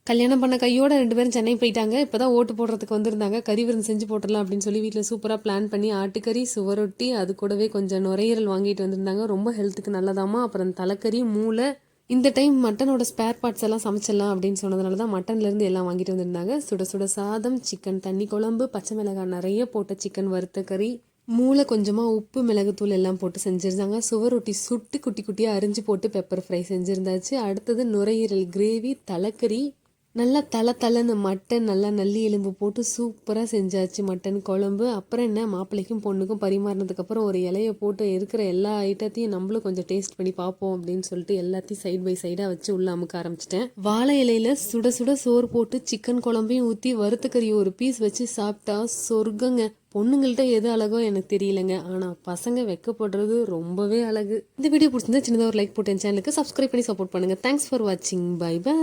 கல்யாணம் பண்ண கையோட 2 பேரும் சென்னை போயிட்டாங்க. இப்பதான் ஓட்டு போடுறதுக்கு வந்திருந்தாங்க. கறி விருந்து செஞ்சு போட்டுடலாம் அப்படின்னு சொல்லி வீட்டில் சூப்பராக பிளான் பண்ணி ஆட்டுக்கறி, சுவரொட்டி, அது கூடவே கொஞ்சம் நுரையீரல் வாங்கிட்டு வந்திருந்தாங்க. ரொம்ப ஹெல்த்துக்கு நல்லதாமா. அப்புறம் தலைக்கறி, மூளை. இந்த டைம் மட்டனோட ஸ்பேர் பார்ட்ஸ் எல்லாம் சமைச்சிடலாம் அப்படின்னு சொன்னதுனால தான் மட்டன்லேருந்து எல்லாம் வாங்கிட்டு வந்திருந்தாங்க. சுட சுட சாதம், சிக்கன் தண்ணி குழம்பு, பச்சை மிளகாய் நிறைய போட்ட சிக்கன் வறுத்த கறி, மூளை கொஞ்சமாக உப்பு மிளகுத்தூள் எல்லாம் போட்டு செஞ்சுருந்தாங்க. சுவரொட்டி சுட்டு குட்டி குட்டியாக அரிஞ்சு போட்டு பெப்பர் ஃப்ரை செஞ்சுருந்தாச்சு. அடுத்தது நுரையீரல் கிரேவி, தலைக்கறி, நல்லா தலை மட்டன், நல்லா நல்லி எலும்பு போட்டு சூப்பராக செஞ்சாச்சு மட்டன் குழம்பு. அப்புறம் என்ன, மாப்பிள்ளைக்கும் பொண்ணுக்கும் பரிமாறினதுக்கப்புறம் ஒரு இலையை போட்டு இருக்கிற எல்லா ஐட்டத்தையும் நம்மளும் கொஞ்சம் டேஸ்ட் பண்ணி பார்ப்போம் அப்படின்னு சொல்லிட்டு எல்லாத்தையும் சைட் பை சைடாக வச்சு உள்ள அமுக்க ஆரம்பிச்சிட்டேன். வாழை இலையில சுட சுட சோறு போட்டு சிக்கன் குழம்பையும் ஊற்றி வறுத்துக்கறி ஒரு பீஸ் வச்சு சாப்பிட்டா சொர்க்கங்க. பொண்ணுங்கள்ட்ட எது அழகோ எனக்கு தெரியலங்க, ஆனால் பசங்க வெக்கப்படுறது ரொம்பவே அழகு. இந்த வீடியோ பிடிச்சிருந்தா சின்னதாக ஒரு லைக் போட்டு என் சேனலுக்கு சப்ஸ்கிரைப் பண்ணி சப்போர்ட் பண்ணுங்கள். தேங்க்ஸ் ஃபார் வாட்சிங். Bye by.